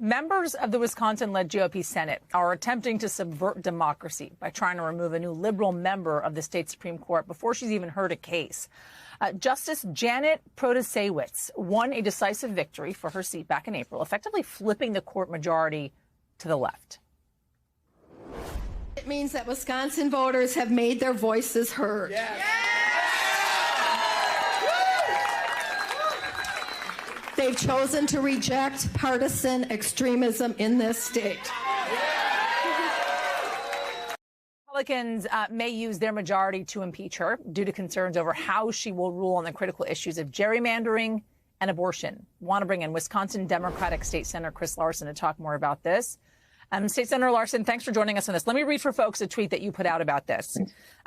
Members of the Wisconsin-led GOP Senate are attempting to subvert democracy by trying to remove a new liberal member of the state Supreme Court before she's even heard a case. Justice Janet Protasiewicz won a decisive victory for her seat back in April, effectively flipping the court majority to the left. It means that Wisconsin voters have made their voices heard. Yes. They've chosen to reject partisan extremism in this state. Republicans may use their majority to impeach her due to concerns over how she will rule on the critical issues of gerrymandering and abortion. Want to bring in Wisconsin Democratic State Senator Chris Larson to talk more about this. State Senator Larson, thanks for joining us on this. Let me read for folks a tweet that you put out about this.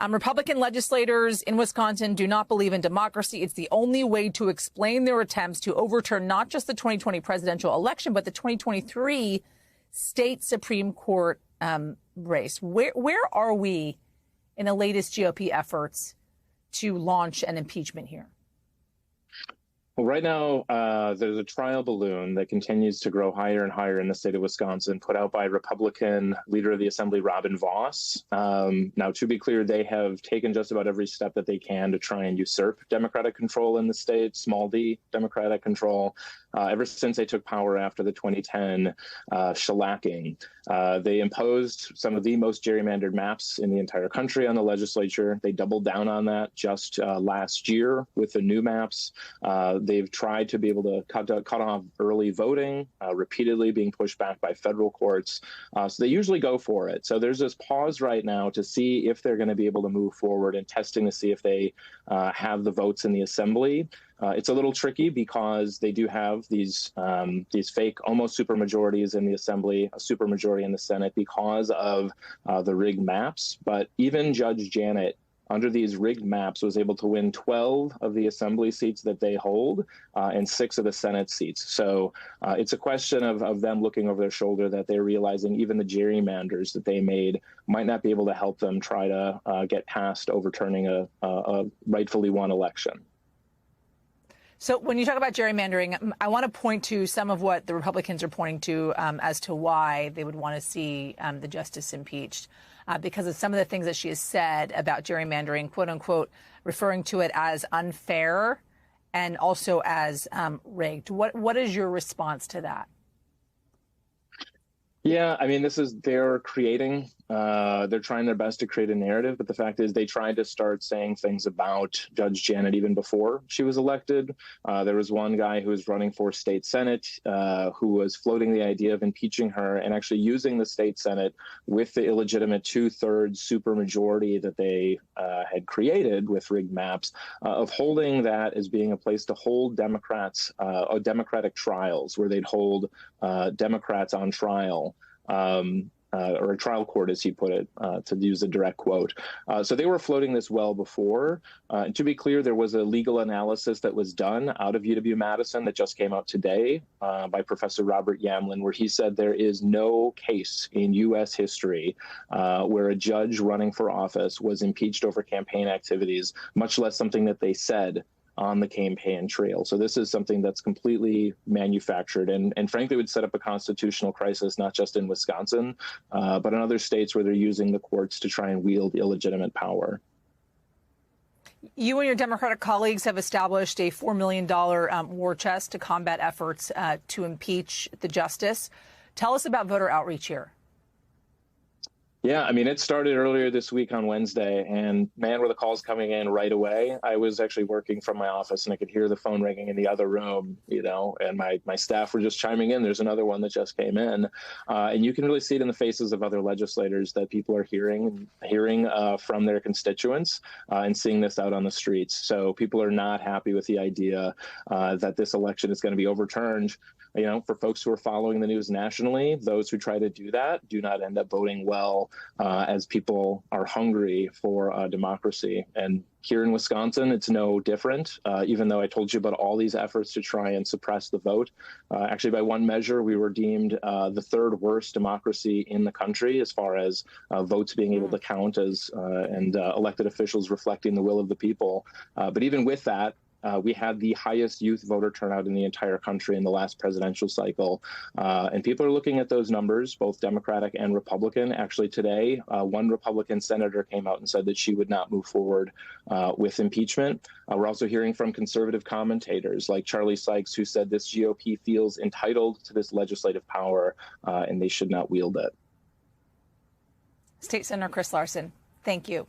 Republican legislators in Wisconsin do not believe in democracy. It's the only way to explain their attempts to overturn not just the 2020 presidential election, but the 2023 state Supreme Court race. Where are we in the latest GOP efforts to launch an impeachment here? Well, right now, there's a trial balloon that continues to grow higher and higher in the state of Wisconsin, put out by Republican leader of the Assembly, Robin Vos. Now, to be clear, they have taken just about every step that they can to try and usurp Democratic control in the state, small d Democratic control, ever since they took power after the 2010 shellacking. They imposed some of the most gerrymandered maps in the entire country on the legislature. They doubled down on that just last year with the new maps. They've tried to be able to cut off early voting, repeatedly being pushed back by federal courts. So they usually go for it. So there's this pause right now to see if they're going to be able to move forward and testing to see if they have the votes in the assembly. It's a little tricky because they do have these fake almost supermajorities in the assembly, a supermajority in the Senate because of the rigged maps. But even Judge Janet, under these rigged maps, was able to win 12 of the assembly seats that they hold and 6 of the Senate seats. So it's a question of them looking over their shoulder that they're realizing even the gerrymanders that they made might not be able to help them try to get past overturning a rightfully won election. So when you talk about gerrymandering, I want to point to some of what the Republicans are pointing to as to why they would want to see the justice impeached, because of some of the things that she has said about gerrymandering, quote unquote, referring to it as unfair and also as rigged. What is your response to that? Yeah, I mean, they're creating, they're trying their best to create a narrative, but the fact is they tried to start saying things about Judge Janet even before she was elected. There was one guy who was running for state Senate who was floating the idea of impeaching her and actually using the state Senate with the illegitimate 2/3 supermajority that they had created with rigged maps of holding that as being a place to hold Democrats, Democratic trials where they'd hold Democrats on trial. Or a trial court, as he put it, to use a direct quote. So they were floating this well before. And to be clear, there was a legal analysis that was done out of UW-Madison that just came out today by Professor Robert Yamlin, where he said there is no case in U.S. history where a judge running for office was impeached over campaign activities, much less something that they said on the campaign trail. So this is something that's completely manufactured and frankly would set up a constitutional crisis, not just in Wisconsin, but in other states where they're using the courts to try and wield illegitimate power. You and your Democratic colleagues have established a $4 million war chest to combat efforts to impeach the justice. Tell us about voter outreach here. Yeah, I mean, it started earlier this week on Wednesday, and man, were the calls coming in right away. I was actually working from my office, and I could hear the phone ringing in the other room, and my staff were just chiming in. There's another one that just came in. And you can really see it in the faces of other legislators that people are hearing from their constituents and seeing this out on the streets. So people are not happy with the idea that this election is going to be overturned. For folks who are following the news nationally, those who try to do that do not end up voting well as people are hungry for democracy. And here in Wisconsin, it's no different, even though I told you about all these efforts to try and suppress the vote. Actually, by one measure, we were deemed the 3rd worst democracy in the country as far as votes being able to count and elected officials reflecting the will of the people. But even with that, We had the highest youth voter turnout in the entire country in the last presidential cycle. And people are looking at those numbers, both Democratic and Republican. Actually, today, one Republican senator came out and said that she would not move forward with impeachment. We're also hearing from conservative commentators like Charlie Sykes, who said this GOP feels entitled to this legislative power and they should not wield it. State Senator Chris Larson, thank you.